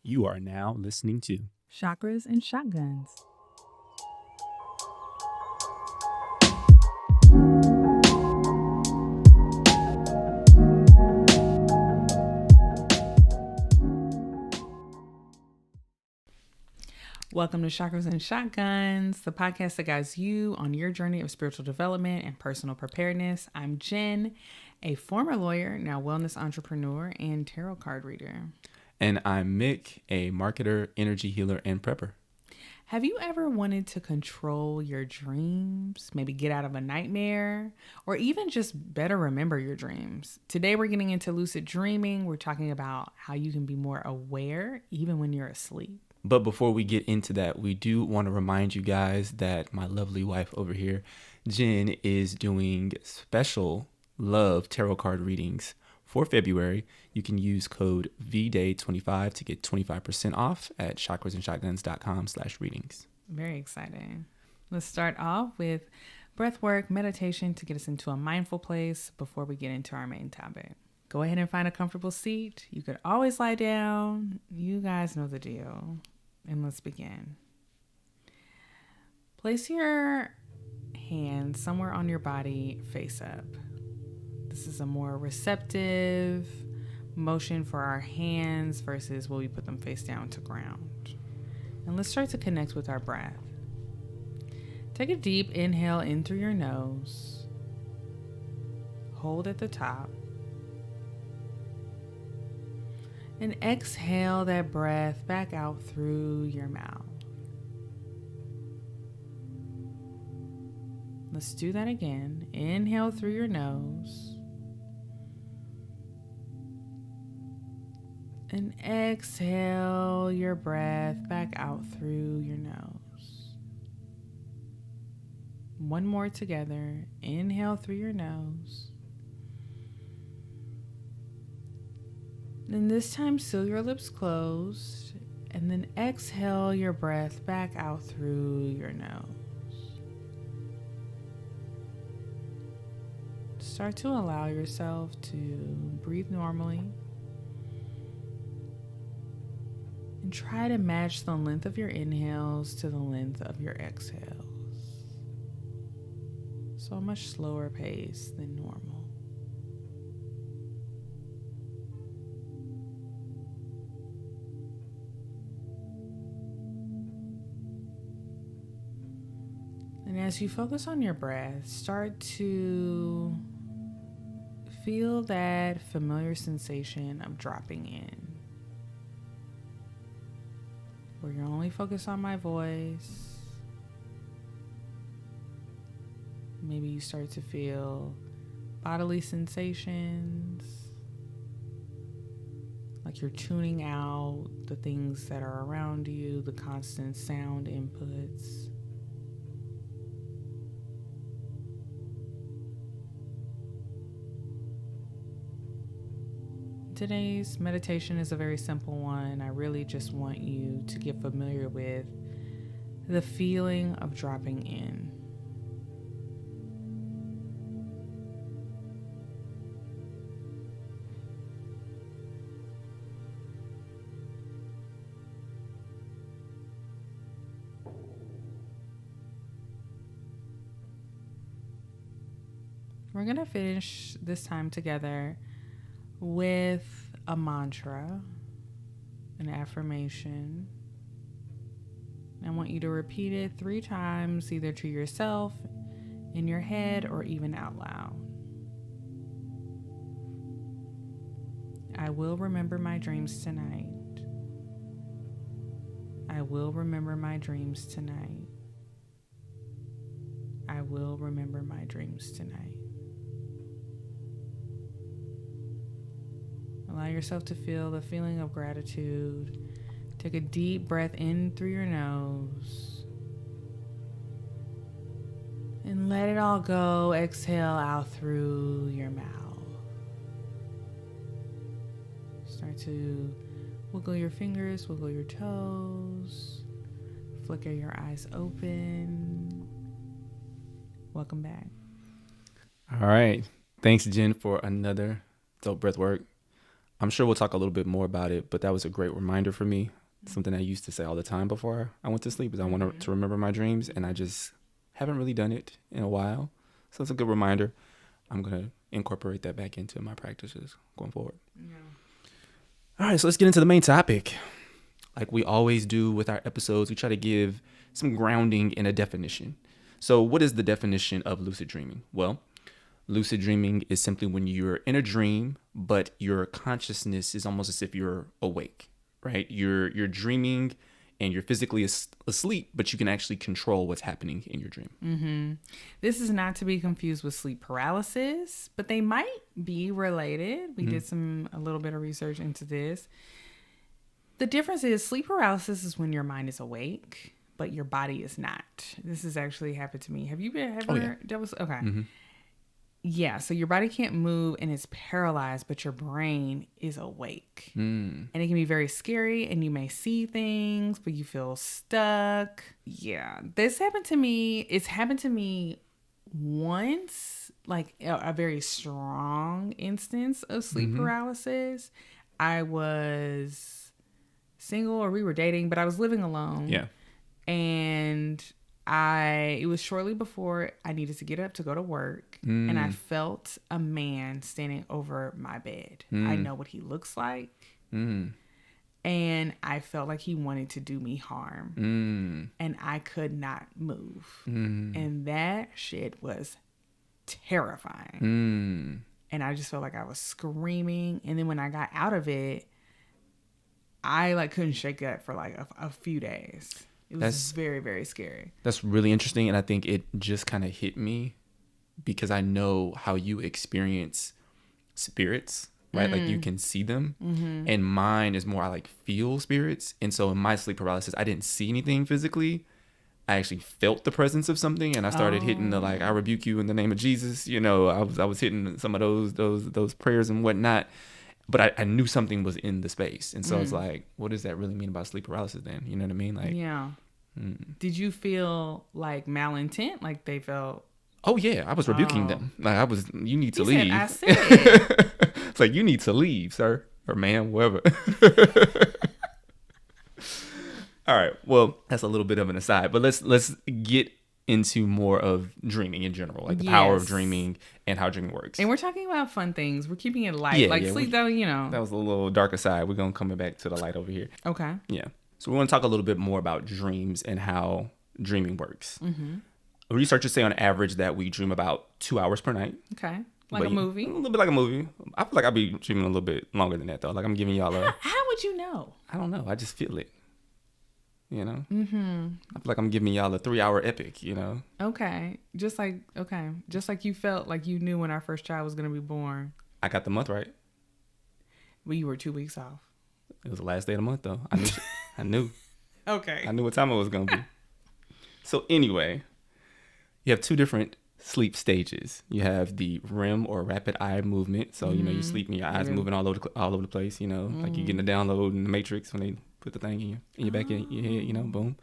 You are now listening to Chakras and Shotguns. Welcome to Chakras and Shotguns, the podcast that guides you on your journey of spiritual development and personal preparedness. I'm Jen, a former lawyer, now wellness entrepreneur, and tarot card reader. And I'm Mick, a marketer, energy healer, and prepper. Have you ever wanted to control your dreams, maybe get out of a nightmare, or even just better remember your dreams? Today we're getting into lucid dreaming. We're talking about how you can be more aware even when you're asleep. But before we get into that, we do want to remind you guys that my lovely wife over here, Jen, is doing special love tarot card readings for February. You can use code VDAY25 to get 25% off at chakrasandshotguns.com/readings. Very exciting. Let's start off with breath work, meditation to get us into a mindful place before we get into our main topic. Go ahead and find a comfortable seat. You could always lie down. You guys know the deal. And let's begin. Place your hands somewhere on your body face up. This is a more receptive motion for our hands versus when we put them face down to ground. And let's start to connect with our breath. Take a deep inhale in through your nose. Hold at the top. And exhale that breath back out through your mouth. Let's do that again. Inhale through your nose. And exhale your breath back out through your nose. One more together. Inhale through your nose. And this time, seal your lips closed, and then exhale your breath back out through your nose. Start to allow yourself to breathe normally, and try to match the length of your inhales to the length of your exhales. So a much slower pace than normal. And as you focus on your breath, start to feel that familiar sensation of dropping in, where you're only focused on my voice. Maybe you start to feel bodily sensations, like you're tuning out the things that are around you, the constant sound inputs. Today's meditation is a very simple one. I really just want you to get familiar with the feeling of dropping in. We're going to finish this time together with a mantra, an affirmation. I want you to repeat it 3 times, either to yourself, in your head, or even out loud. I will remember my dreams tonight. I will remember my dreams tonight. I will remember my dreams tonight. Allow yourself to feel the feeling of gratitude. Take a deep breath in through your nose. And let it all go. Exhale out through your mouth. Start to wiggle your fingers, wiggle your toes. Flicker your eyes open. Welcome back. All right. Thanks, Jen, for another dope breath work. I'm sure we'll talk a little bit more about it, but that was a great reminder for me. Something I used to say all the time before I went to sleep is I want to remember my dreams, and I just haven't really done it in a while. So it's a good reminder. I'm going to incorporate that back into my practices going forward. Yeah. All right, so let's get into the main topic. Like we always do with our episodes, we try to give some grounding in a definition. So what is the definition of lucid dreaming? Well, lucid dreaming is simply when you're in a dream, but your consciousness is almost as if you're awake, right? You're dreaming and you're physically asleep, but you can actually control what's happening in your dream. Mm-hmm. This is not to be confused with sleep paralysis, but they might be related. We did a little bit of research into this. The difference is sleep paralysis is when your mind is awake, but your body is not. This has actually happened to me. Have you ever dealt with? Okay. Mm-hmm. Yeah, so your body can't move and it's paralyzed, but your brain is awake. And it can be very scary and you may see things, but you feel stuck. Yeah, this happened to me. It's happened to me once, like a very strong instance of sleep paralysis. I was single or we were dating, but I was living alone. Yeah. And it was shortly before I needed to get up to go to work, and I felt a man standing over my bed. I know what he looks like, and I felt like he wanted to do me harm, and I could not move, and that shit was terrifying, and I just felt like I was screaming, and then when I got out of it, I like couldn't shake that for like a few days. It was very, very scary. That's really interesting. And I think it just kind of hit me because I know how you experience spirits, right? Like you can see them. Mm-hmm. And mine is more, I like feel spirits. And so in my sleep paralysis, I didn't see anything physically. I actually felt the presence of something. And I started hitting the, like, I rebuke you in the name of Jesus. You know, I was hitting some of those prayers and whatnot. But I knew something was in the space. And so it's like, what does that really mean about sleep paralysis then? You know what I mean? Like, yeah. Did you feel like malintent? Like they felt... Oh, yeah. I was rebuking them. Like you need to you leave. I said. It's like, you need to leave, sir. Or ma'am, whoever. All right. Well, that's a little bit of an aside. But let's get into more of dreaming in general, like the power of dreaming and how dreaming works. And we're talking about fun things. We're keeping it light. Sleep, though, you know. That was a little darker side. We're going to come back to the light over here. Okay. Yeah. So we want to talk a little bit more about dreams and how dreaming works. Mm-hmm. Researchers say on average that we dream about 2 hours per night. Okay. Like a movie? A little bit like a movie. I feel like I'd be dreaming a little bit longer than that, though. Like I'm giving y'all How would you know? I don't know. I just feel it. You know? Mm-hmm. I feel like I'm giving y'all a 3-hour epic, you know? Okay. Just like you felt like you knew when our first child was going to be born. I got the month right. Well, you were 2 weeks off. It was the last day of the month, though. I knew. Okay. I knew what time it was going to be. So anyway, you have two different sleep stages. You have the REM or rapid eye movement. So, you know, you sleep and your eyes moving all over the place, you know, like you're getting a download in the Matrix when they put the thing in your back of your head, you know, boom.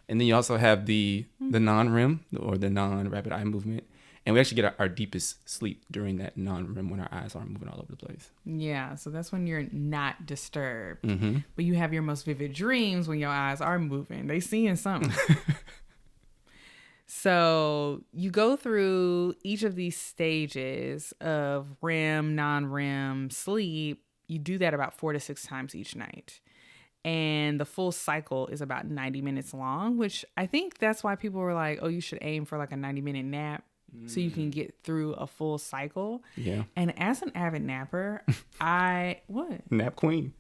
And then you also have the non-REM or the non-rapid eye movement. And we actually get our deepest sleep during that non-REM when our eyes aren't moving all over the place. Yeah, so that's when you're not disturbed. Mm-hmm. But you have your most vivid dreams when your eyes are moving. They seeing something. So you go through each of these stages of REM, non-REM sleep. You do that about 4 to 6 times each night. And the full cycle is about 90 minutes long, which I think that's why people were like, oh, you should aim for like a 90-minute nap so you can get through a full cycle. Yeah. And as an avid napper, what? Nap queen.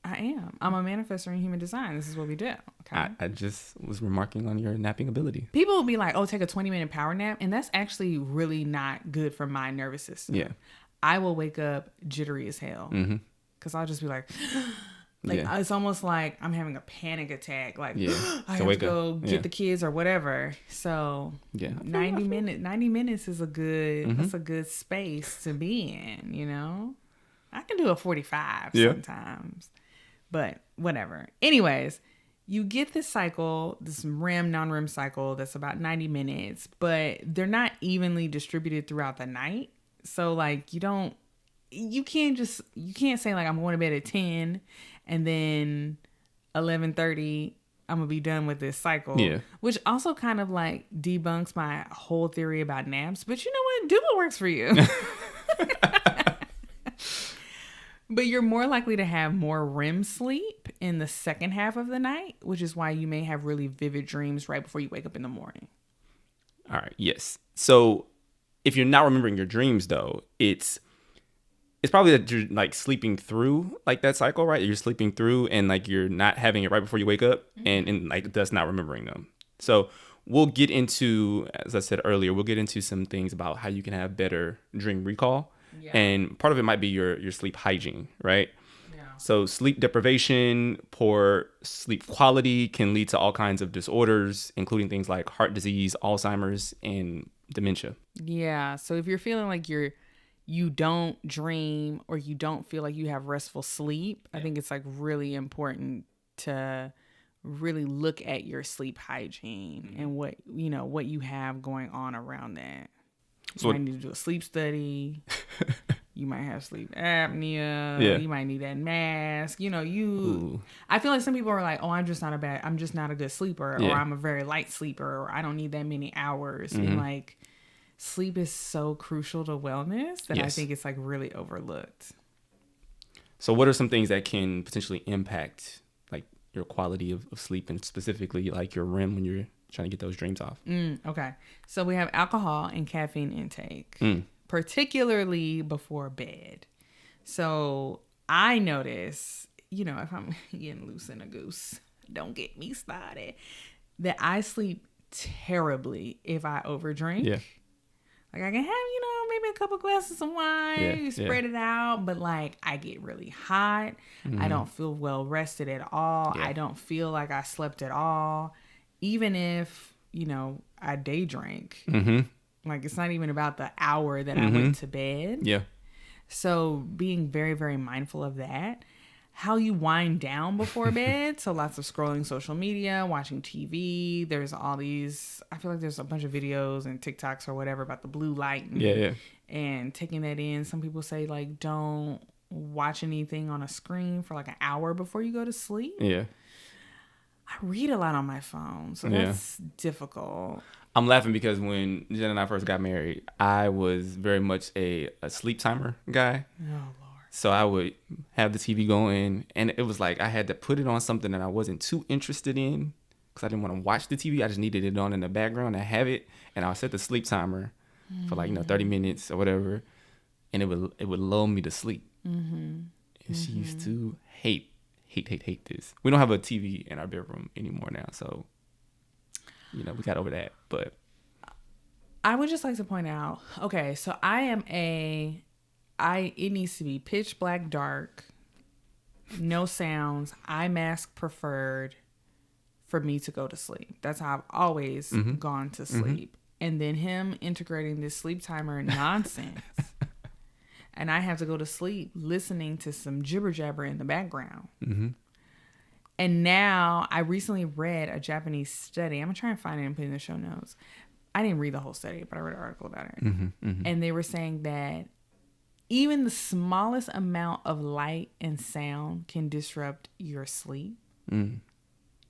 I am. I'm a manifestor in human design. This is what we do. Okay. I just was remarking on your napping ability. People will be like, oh, take a 20-minute power nap. And that's actually really not good for my nervous system. Yeah. I will wake up jittery as hell. Because I'll just be like... It's almost like I'm having a panic attack. Like, I have to go get the kids or whatever. So 90 minutes is a good, that's a good space to be in, you know? I can do a 45 sometimes, but whatever. Anyways, you get this cycle, this REM, non-REM cycle that's about 90 minutes, but they're not evenly distributed throughout the night. So like you don't you can't say like I'm going to bed at 10 and then 11:30 I'm gonna be done with this cycle. Yeah. Which also kind of like debunks my whole theory about naps. But you know what? Do what works for you. But you're more likely to have more REM sleep in the second half of the night, which is why you may have really vivid dreams right before you wake up in the morning. All right. Yes. So if you're not remembering your dreams, though, it's probably that you're like sleeping through like that cycle, right? You're sleeping through and like you're not having it right before you wake up, and like that's not remembering them. So we'll get into, as I said earlier, we'll get into some things about how you can have better dream recall. Yeah. And part of it might be your sleep hygiene, right? Yeah. So sleep deprivation, poor sleep quality can lead to all kinds of disorders, including things like heart disease, Alzheimer's, and dementia. Yeah. So if you're feeling like you don't dream or you don't feel like you have restful sleep, I think it's like really important to really look at your sleep hygiene and what you have going on around that. You might need to do a sleep study. You might have sleep apnea. Yeah. You might need that mask. I feel like some people are like, oh, I'm just not a good sleeper, or I'm a very light sleeper, or I don't need that many hours. And like, sleep is so crucial to wellness that I think it's like really overlooked. So what are some things that can potentially impact like your quality of sleep, and specifically like your REM when you're trying to get those dreams off? Okay. So we have alcohol and caffeine intake, particularly before bed. So I notice, if I'm getting loose in a goose, don't get me started, that I sleep terribly if I overdrink. Yeah. Like I can have, maybe a couple glasses of wine, you spread it out, but like I get really hot. I don't feel well rested at all. I don't feel like I slept at all. Even if, I day drink, like it's not even about the hour that I went to bed. Yeah. So being very, very mindful of that. How you wind down before bed. So lots of scrolling social media, watching TV. There's all these, I feel like there's a bunch of videos and TikToks or whatever about the blue light and taking that in. Some people say like, don't watch anything on a screen for like an hour before you go to sleep. Yeah. I read a lot on my phone, so that's difficult. I'm laughing because when Jen and I first got married, I was very much a sleep timer guy. Oh, Lord. So I would have the TV going, and it was like I had to put it on something that I wasn't too interested in because I didn't want to watch the TV. I just needed it on in the background. I have it, and I'll set the sleep timer for like 30 minutes or whatever, and it would lull me to sleep. And she used to hate this. We don't have a TV in our bedroom anymore now, so we got over that. But I would just like to point out, okay, so it needs to be pitch black dark, no sounds, eye mask preferred for me to go to sleep. That's how I've always gone to sleep. And then him integrating this sleep timer nonsense. And I have to go to sleep listening to some jibber jabber in the background. And now I recently read a Japanese study. I'm going to try and find it and put it in the show notes. I didn't read the whole study, but I read an article about it. And they were saying that even the smallest amount of light and sound can disrupt your sleep. And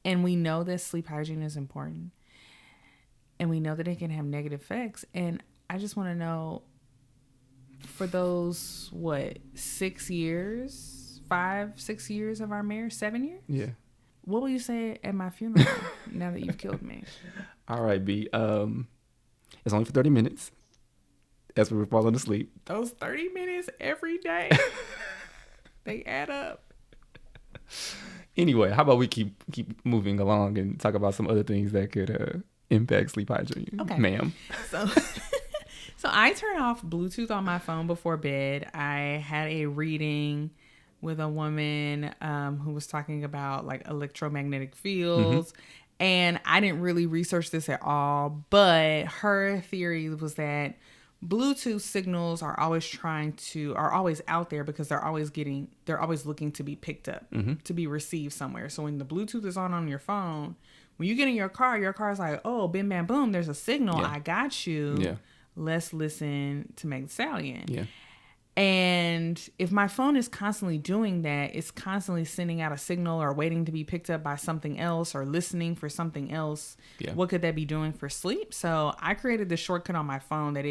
we know that sleep hygiene is important. And we know that it can have negative effects. And I just want to know, for those, 6 years, 5, 6 years of our marriage, 7 years? Yeah. What will you say at my funeral now that you've killed me? All right, B. It's only for 30 minutes as we were falling asleep. Those 30 minutes every day, they add up. Anyway, how about we keep moving along and talk about some other things that could impact sleep hygiene, okay, ma'am. So I turn off Bluetooth on my phone before bed. I had a reading with a woman who was talking about like electromagnetic fields. And I didn't really research this at all, but her theory was that Bluetooth signals are always out there because they're always looking to be picked up, to be received somewhere. So when the Bluetooth is on your phone, when you get in your car's like, oh, bim, bam, boom, there's a signal. Yeah. I got you. Yeah. Let's listen to Meg Thee Stallion. Yeah. And if my phone is constantly doing that, it's constantly sending out a signal or waiting to be picked up by something else or listening for something else. Yeah. What could that be doing for sleep? So I created the shortcut on my phone that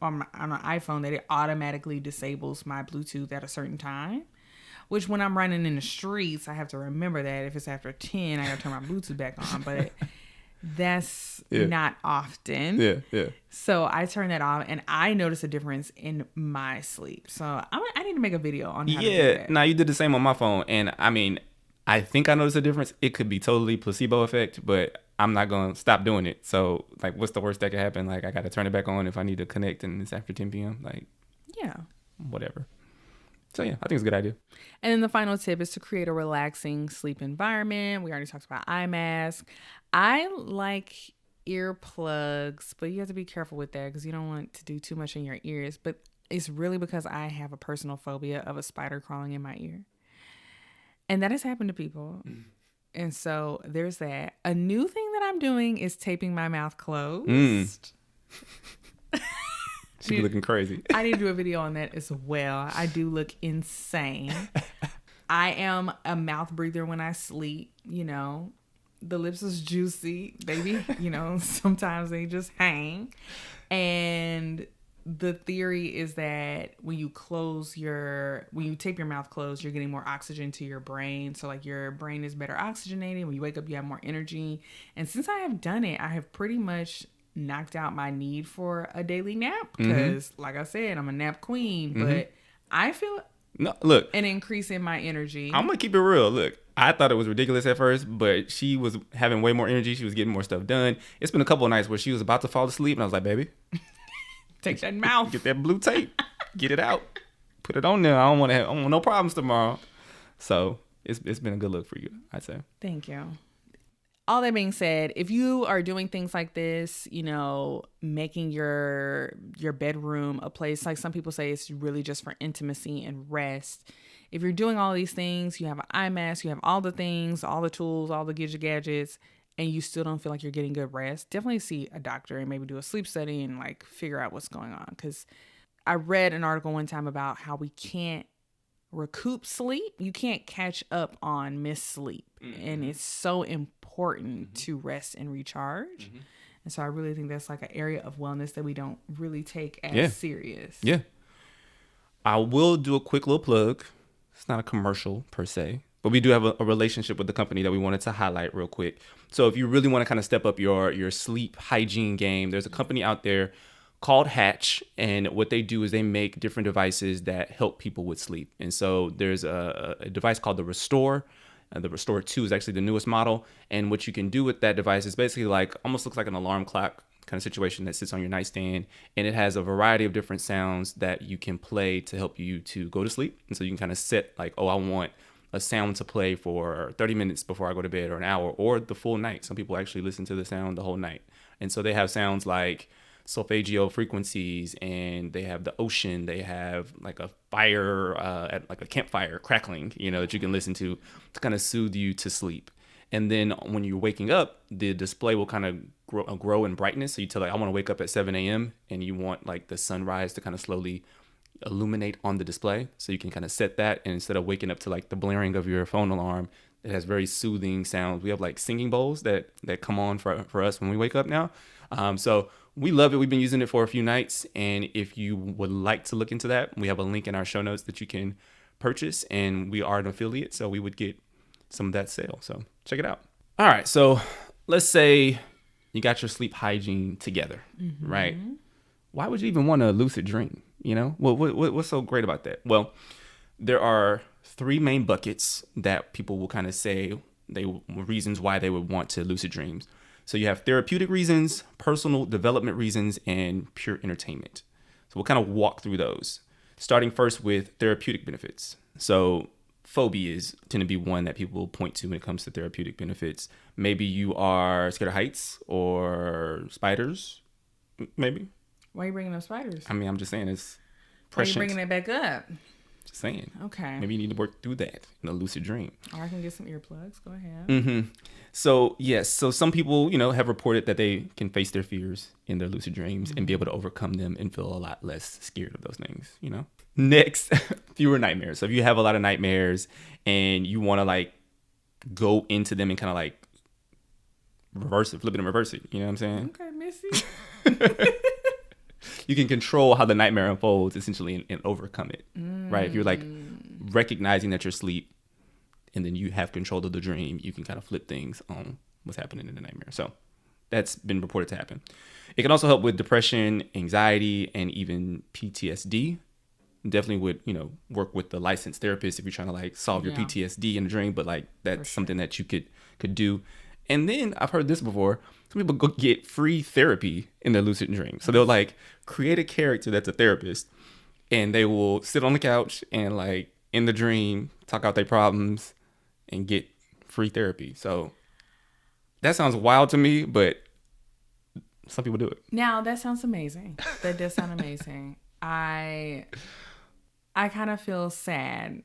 on an iPhone that it automatically disables my Bluetooth at a certain time. Which when I'm running in the streets, I have to remember that if it's after 10, I got to turn my Bluetooth back on. But that's not often. Yeah. So I turn that off, and I notice a difference in my sleep. So I need to make a video on how to do that. No, you did the same on my phone. And I mean, I think I noticed a difference. It could be totally placebo effect, but I'm not going to stop doing it. So, like, what's the worst that could happen? Like, I got to turn it back on if I need to connect and it's after 10 p.m. Like, yeah. Whatever. So, yeah, I think it's a good idea. And then the final tip is to create a relaxing sleep environment. We already talked about eye mask. I like earplugs, but you have to be careful with that because you don't want to do too much in your ears. But it's really because I have a personal phobia of a spider crawling in my ear. And that has happened to people. And so there's that. A new thing that I'm doing is taping my mouth closed. She be looking crazy. I need to do a video on that as well. I do look insane. I am a mouth breather when I sleep. You know, the lips is juicy, baby. You know, sometimes they just hang. And the theory is that when you tape your mouth closed, you're getting more oxygen to your brain. So like your brain is better oxygenated. When you wake up, you have more energy. And since I have done it, I have pretty much knocked out my need for a daily nap because like I said, I'm a nap queen, but I feel an increase in my energy. I'm gonna keep it real. Look, I thought it was ridiculous at first, but she was having way more energy. She was getting more stuff done. It's been a couple of nights where she was about to fall asleep and I was like, baby, take that mouth, get that blue tape, get it out, put it on there. I don't want no problems tomorrow. So it's been a good look for you, I'd say. Thank you. All that being said, if you are doing things like this, you know, making your bedroom a place, like some people say it's really just for intimacy and rest. If you're doing all these things, you have an eye mask, you have all the things, all the tools, all the gadgets, and you still don't feel like you're getting good rest, definitely see a doctor and maybe do a sleep study and like figure out what's going on. Because I read an article one time about how we can't recoup sleep. You can't catch up on missed sleep. And it's so important to rest and recharge. And so I really think that's like an area of wellness that we don't really take as serious. Yeah. I will do a quick little plug. It's not a commercial per se, but we do have a relationship with the company that we wanted to highlight real quick. So if you really want to kind of step up your sleep hygiene game, there's a company out there called Hatch, and what they do is they make different devices that help people with sleep. And so there's a device called the Restore. The Restore 2 is actually the newest model, and what you can do with that device is basically like almost looks like an alarm clock kind of situation that sits on your nightstand, and it has a variety of different sounds that you can play to help you to go to sleep. And so you can kind of set like, oh, I want a sound to play for 30 minutes before I go to bed, or an hour, or the full night. Some people actually listen to the sound the whole night. And so they have sounds like solfeggio frequencies, and they have the ocean, they have like a fire at like a campfire crackling, you know, that you can listen to kind of soothe you to sleep. And then when you're waking up, the display will kind of grow in brightness. So you tell like, I want to wake up at 7 a.m. and you want like the sunrise to kind of slowly illuminate on the display. So you can kind of set that, and instead of waking up to like the blaring of your phone alarm, it has very soothing sounds. We have like singing bowls that come on for us when we wake up now. So we love it. We've been using it for a few nights. And if you would like to look into that, we have a link in our show notes that you can purchase. And we are an affiliate, so we would get some of that sale. So check it out. All right. So let's say you got your sleep hygiene together, right? Why would you even want a lucid dream? You know, what's so great about that? Well, there are 3 main buckets that people will kind of say reasons why they would want to lucid dreams. So you have therapeutic reasons, personal development reasons, and pure entertainment. So we'll kind of walk through those, starting first with therapeutic benefits. So phobias tend to be one that people will point to when it comes to therapeutic benefits. Maybe you are scared of heights or spiders, maybe. Why are you bringing up spiders? I mean, I'm just saying it's prescient. Why are you prescient. bringing that back up? Just saying. Okay. Maybe you need to work through that in a lucid dream. Or I can get some earplugs. Go ahead. So, yes. So some people, have reported that they can face their fears in their lucid dreams and be able to overcome them and feel a lot less scared of those things, Next, fewer nightmares. So if you have a lot of nightmares and you want to like go into them and kind of like reverse it, flip it and reverse it. You know what I'm saying? Okay, Missy. You can control how the nightmare unfolds essentially and overcome it. Right? If you're like recognizing that you're asleep and then you have control of the dream, you can kind of flip things on what's happening in the nightmare. So that's been reported to happen. It can also help with depression, anxiety, and even PTSD. Definitely would, work with the licensed therapist if you're trying to like solve your PTSD in a dream, but like that's something that you could do. And then I've heard this before. Some people go get free therapy in their lucid dream. So they'll like create a character that's a therapist and they will sit on the couch and like in the dream talk out their problems and get free therapy. So that sounds wild to me, but some people do it. Now that sounds amazing. That does sound amazing. I kind of feel sad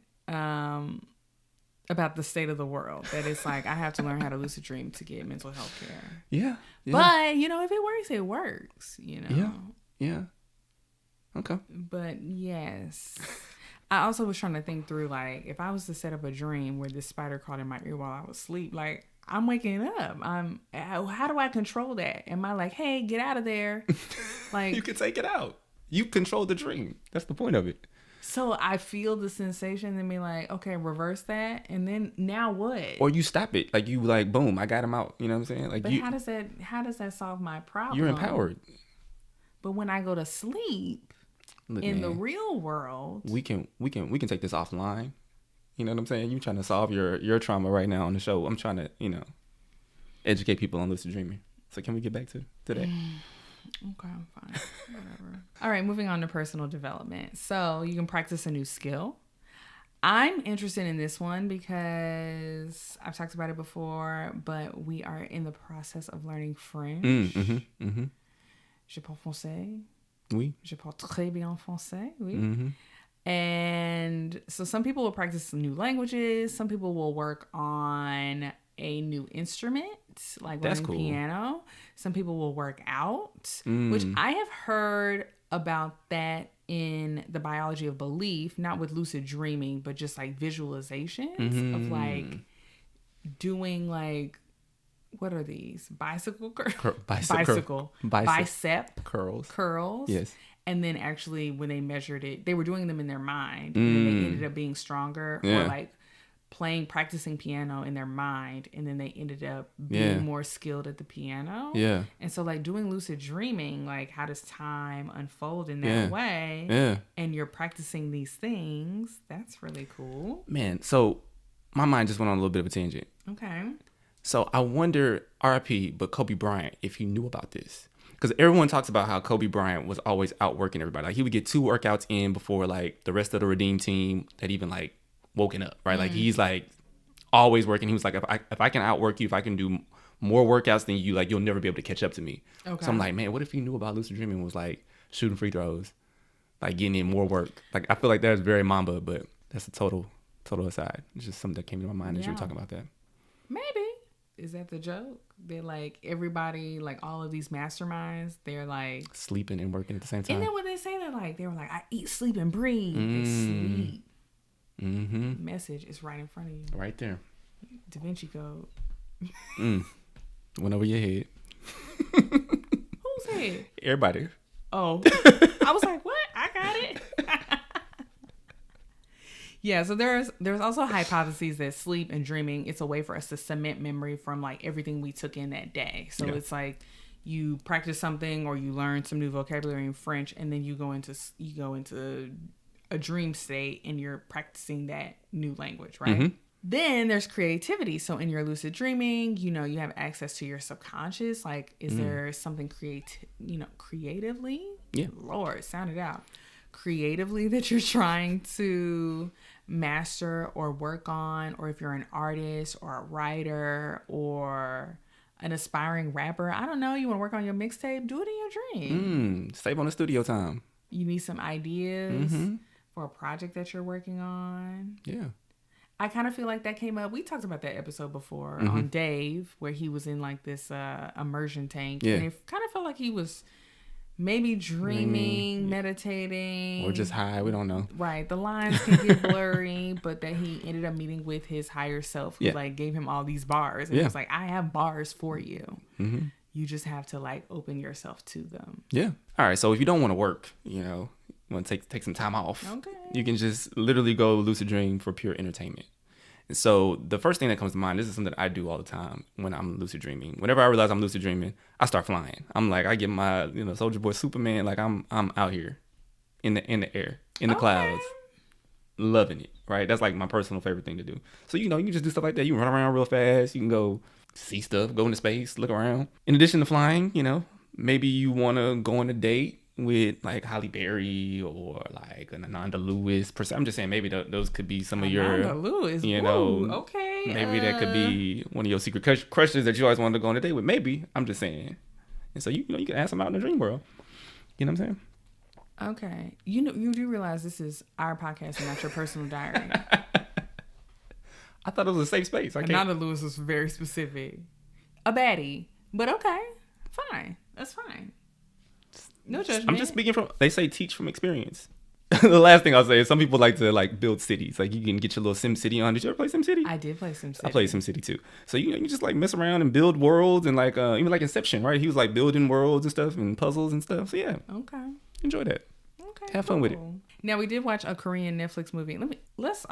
about the state of the world. That it's like I have to learn how to lucid dream to get mental health care. Yeah. But if it works, it works. Yeah. Okay. But yes, I also was trying to think through like if I was to set up a dream where this spider crawled in my ear while I was asleep, like I'm waking up. How do I control that? Am I like, hey, get out of there? Like you can take it out. You control the dream. That's the point of it. So I feel the sensation and be like, okay, reverse that. And then now what? Or you stop it. Like you like, boom, I got him out. You know what I'm saying? Like, but how does that solve my problem? You're empowered. But when I go to sleep the real world, we can take this offline. You know what I'm saying? You trying to solve your trauma right now on the show. I'm trying to, educate people on lucid dreaming. So can we get back to that? Okay, I'm fine. Whatever. All right, moving on to personal development. So you can practice a new skill. I'm interested in this one because I've talked about it before, but we are in the process of learning French. Je parle français. Oui. Je parle très bien français. Oui. Mm-hmm. And so some people will practice new languages. Some people will work on a new instrument, like learning piano. Some people will work out, which I have heard about that in the biology of belief, not with lucid dreaming, but just like visualizations of like doing like, what are these? Bicep curls. Yes. And then actually when they measured it, they were doing them in their mind and then they ended up being stronger or like practicing piano in their mind, and then they ended up being more skilled at the piano. Yeah. And so like doing lucid dreaming, like how does time unfold in that way? Yeah. And you're practicing these things. That's really cool. Man, so my mind just went on a little bit of a tangent. Okay. So I wonder, RIP, but Kobe Bryant, if he knew about this. Because everyone talks about how Kobe Bryant was always outworking everybody. Like he would get 2 workouts in before like the rest of the Redeem team that even like woken up, right? Like he's like always working. He was like, if I can outwork you, if I can do more workouts than you, like you'll never be able to catch up to me. Okay. So I'm like, man, what if he knew about lucid dreaming, was like shooting free throws, like getting in more work? Like I feel like that's very Mamba, but that's a total aside. It's just something that came to my mind as you were talking about that. Maybe. Is that the joke? They're like everybody, like all of these masterminds, they're like sleeping and working at the same time. And then when they say that, like they were like, I eat, sleep, and breathe. They sleep. Mm-hmm. Message is right in front of you. Right there. Da Vinci Code. Went over your head. Whose head? Everybody. Oh. I was like, what? I got it. Yeah, so there's also hypotheses that sleep and dreaming, it's a way for us to cement memory from like everything we took in that day. So it's like you practice something or you learn some new vocabulary in French, and then you go into a dream state and you're practicing that new language, right? Mm-hmm. Then there's creativity. So in your lucid dreaming, you have access to your subconscious. Like, is there something creatively? Yeah. Lord, sound it out. Creatively that you're trying to master or work on, or if you're an artist or a writer or an aspiring rapper, I don't know, you want to work on your mixtape, do it in your dream. Save on the studio time. You need some ideas for a project that you're working on. Yeah. I kind of feel like that came up. We talked about that episode before on Dave, where he was in like this immersion tank. Yeah. And it kind of felt like he was maybe dreaming, meditating, or just high. We don't know. Right. The lines can get blurry, but that he ended up meeting with his higher self who like gave him all these bars. And he was like, I have bars for you. Mm-hmm. You just have to like open yourself to them. Yeah. All right. So if you don't want to work, you know, want to take some time off, you can just literally go lucid dream for pure entertainment. And so the first thing that comes to mind, this is something I do all the time when I'm lucid dreaming. Whenever I realize I'm lucid dreaming, I start flying. I'm like, I get my, you know, Soldier Boy Superman, like I'm out here in the air, in the clouds, loving it, right? That's like my personal favorite thing to do. So, you know, you can just do stuff like that. You can run around real fast. You can go see stuff, go into space, look around. In addition to flying, you know, maybe you want to go on a date with like Halle Berry or like an Ananda Lewis. I'm just saying maybe those could be some of your Ananda Lewis. You know, okay. Maybe that could be one of your secret crushes that you always wanted to go on a date with. Maybe. I'm just saying. And so you know you can ask them out in the dream world. You know what I'm saying? Okay. You know, you do realize this is our podcast and not your personal diary. I thought it was a safe space. Ananda Lewis was very specific. A baddie. But okay. Fine. That's fine. No judgment. I'm just speaking from, they say teach from experience. The last thing I'll say is some people like to like build cities. Like you can get your little Sim City on. Did you ever play Sim City? I did play Sim City. I played Sim City too. So you know you just like mess around and build worlds and like even like Inception, right? He was like building worlds and stuff and puzzles and stuff. So yeah. Okay. Enjoy that. Okay. Have fun with it. Now we did watch a Korean Netflix movie. Let's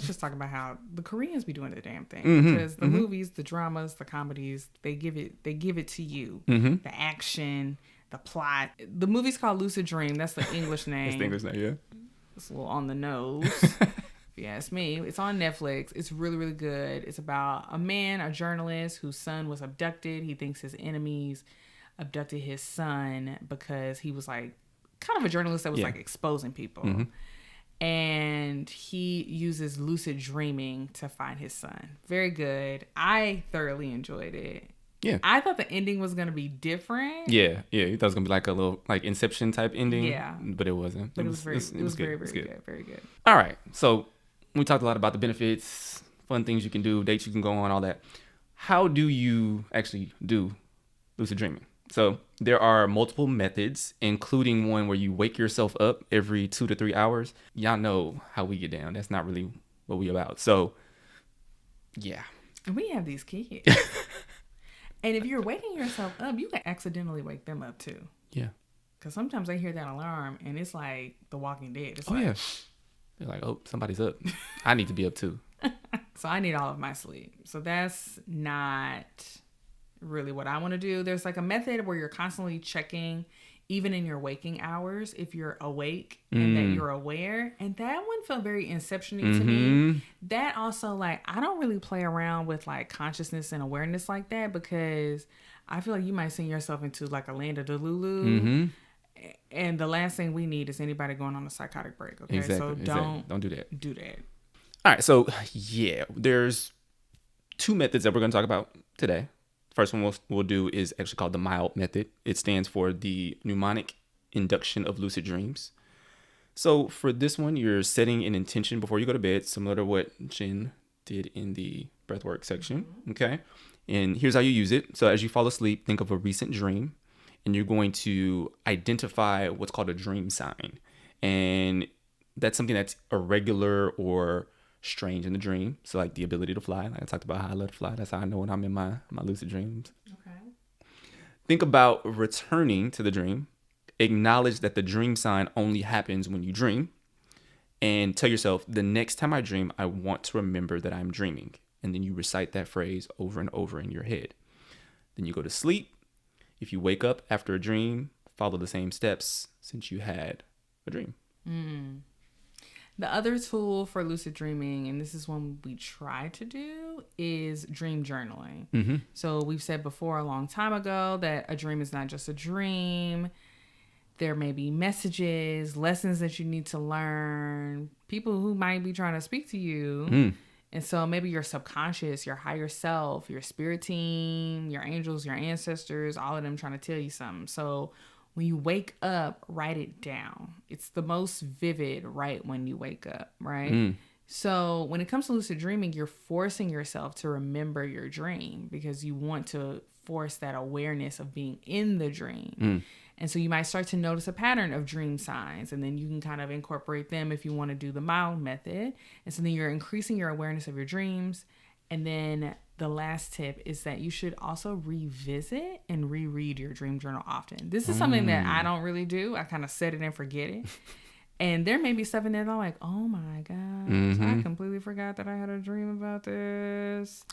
just talk about how the Koreans be doing the damn thing, because the movies, the dramas, the comedies, they give it to you. The action, the plot. The movie's called Lucid Dream. That's the English name. That's the English name, yeah. It's a little on the nose, if you ask me. It's on Netflix. It's really, really good. It's about a man, a journalist whose son was abducted. He thinks his enemies abducted his son because he was like kind of a journalist that was like exposing people. And he uses lucid dreaming to find his son. Very good. I thoroughly enjoyed it. Yeah. I thought the ending was going to be different. Yeah. You thought it was going to be like a little like Inception type ending. Yeah. But it wasn't. But it was very good. Very good. All right. So we talked a lot about the benefits, fun things you can do, dates you can go on, all that. How do you actually do lucid dreaming? So there are multiple methods, including one where you wake yourself up every 2 to 3 hours. Y'all know how we get down. That's not really what we about. So, yeah. We have these kids. And if you're waking yourself up, you can accidentally wake them up too. Yeah. Because sometimes they hear that alarm and it's like The Walking Dead. It's yeah. They're like, oh, somebody's up. I need to be up too. So I need all of my sleep. So that's not really what I want to do. There's like a method where you're constantly checking, even in your waking hours, if you're awake and that you're aware. And that one felt very Inception-y to me. That also, like, I don't really play around with like consciousness and awareness like that, because I feel like you might send yourself into like a land of Delulu. And the last thing we need is anybody going on a psychotic break. Okay. Exactly, So don't do that. Do that. All right. So yeah, there's 2 methods that we're going to talk about today. First one we'll do is actually called the mild method. It stands for the mnemonic induction of lucid dreams. So for this one, you're setting an intention before you go to bed, similar to what Jen did in the breathwork section. Okay. And here's how you use it. So as you fall asleep, think of a recent dream, and you're going to identify what's called a dream sign. And that's something that's irregular or strange in the dream. So like the ability to fly, like I talked about how I love to fly. That's how I know when I'm in my lucid dreams. Okay. Think about returning to the dream. Acknowledge that the dream sign only happens when you dream, and tell yourself, the next time I dream, I want to remember that I'm dreaming. And then you recite that phrase over and over in your head. Then you go to sleep. If you wake up after a dream, follow the same steps since you had a dream. The other tool for lucid dreaming, and this is one we try to do, is dream journaling. So we've said before a long time ago that a dream is not just a dream. There may be messages, lessons that you need to learn, people who might be trying to speak to you. And so maybe your subconscious, your higher self, your spirit team, your angels, your ancestors, all of them trying to tell you something. So when you wake up, write it down. It's the most vivid right when you wake up, right? So when it comes to lucid dreaming, you're forcing yourself to remember your dream because you want to force that awareness of being in the dream. And so you might start to notice a pattern of dream signs, and then you can kind of incorporate them if you want to do the mild method. And so then you're increasing your awareness of your dreams. And then the last tip is that you should also revisit and reread your dream journal often. This is something that I don't really do. I kind of set it and forget it. And there may be stuff in there that I'm like, oh my gosh, I completely forgot that I had a dream about this.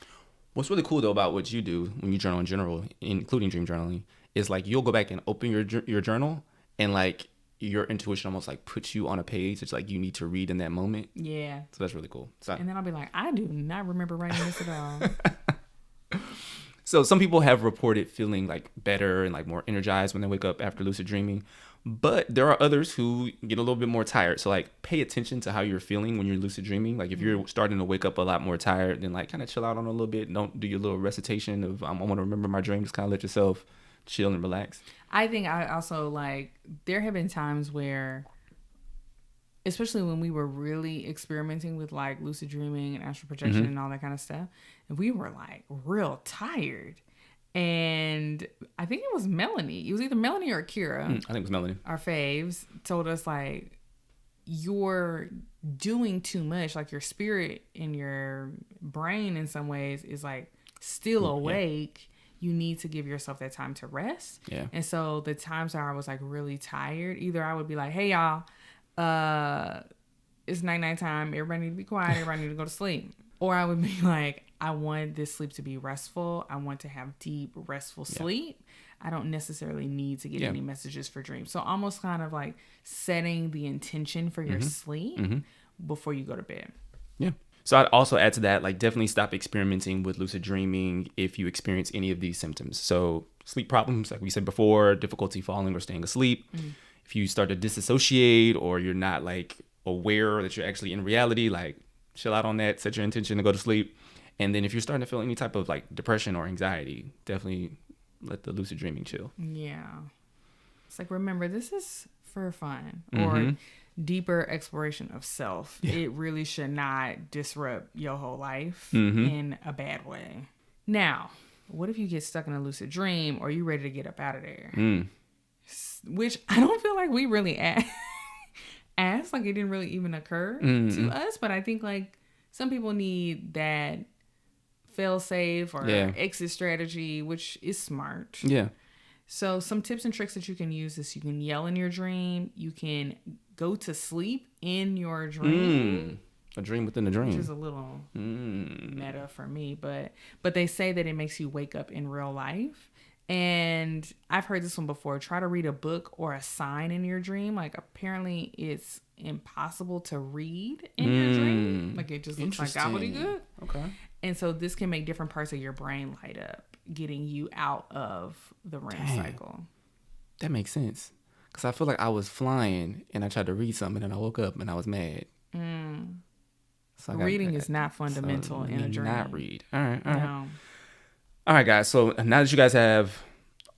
What's really cool though about what you do when you journal in general, including dream journaling, is like you'll go back and open your journal, and like your intuition almost like puts you on a page. It's like you need to read in that moment. Yeah. So that's really cool. So, and then I'll be like, I do not remember writing this at all. So some people have reported feeling like better and like more energized when they wake up after lucid dreaming, but there are others who get a little bit more tired. So like pay attention to how you're feeling when you're lucid dreaming. Like if you're starting to wake up a lot more tired, then like kind of chill out on a little bit. Don't do your little recitation of I want to remember my dream. Just kind of let yourself chill and relax. I think I also like, there have been times where, especially when we were really experimenting with like lucid dreaming and astral projection and all that kind of stuff, and we were like real tired. And I think it was Melanie. It was either Melanie or Kira. I think it was Melanie. Our faves told us like, you're doing too much. Like your spirit and your brain in some ways is like still awake. You need to give yourself that time to rest. Yeah. And so the times that I was like really tired, either I would be like, hey y'all, it's night time. Everybody need to be quiet. Everybody need to go to sleep. Or I would be like, I want this sleep to be restful. I want to have deep, restful sleep. I don't necessarily need to get any messages for dreams. So almost kind of like setting the intention for your sleep before you go to bed. Yeah. So I'd also add to that, like definitely stop experimenting with lucid dreaming if you experience any of these symptoms. So sleep problems, like we said before, difficulty falling or staying asleep. If you start to disassociate or you're not like aware that you're actually in reality, like chill out on that, set your intention to go to sleep. And then if you're starting to feel any type of like depression or anxiety, definitely let the lucid dreaming chill. Yeah. It's like, remember, this is for fun or deeper exploration of self. It really should not disrupt your whole life in a bad way. Now, what if you get stuck in a lucid dream or you ready to get up out of there? Which I don't feel like we really asked. Like it didn't really even occur to us. But I think like some people need that fail safe or exit strategy, which is smart. Yeah. So some tips and tricks that you can use is you can yell in your dream. You can go to sleep in your dream. A dream within a dream. Which is a little meta for me. But they say that it makes you wake up in real life. And I've heard this one before. Try to read a book or a sign in your dream. Like apparently it's impossible to read in your dream. Like it just looks like gobbledygook. Okay. And so this can make different parts of your brain light up, getting you out of the REM cycle. That makes sense. Because I feel like I was flying and I tried to read something and I woke up and I was mad. So reading is not fundamental in a dream. Not read. All right. All right, guys. So now that you guys have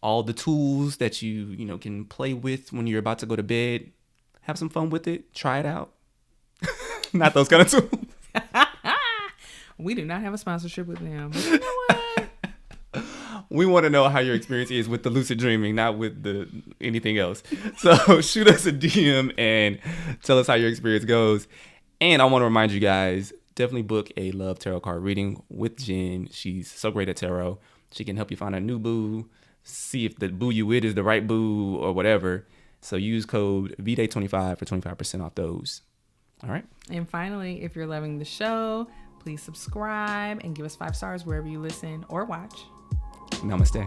all the tools that you can play with when you're about to go to bed, have some fun with it. Try it out. Not those kind of tools. We do not have a sponsorship with them. But you know what? We want to know how your experience is with the lucid dreaming, not with anything else. So shoot us a DM and tell us how your experience goes. And I want to remind you guys, definitely book a Love Tarot card reading with Jen. She's so great at tarot. She can help you find a new boo, see if the boo you with is the right boo or whatever. So use code VDAY25 for 25% off those. All right. And finally, if you're loving the show, please subscribe and give us 5 stars wherever you listen or watch. Namaste.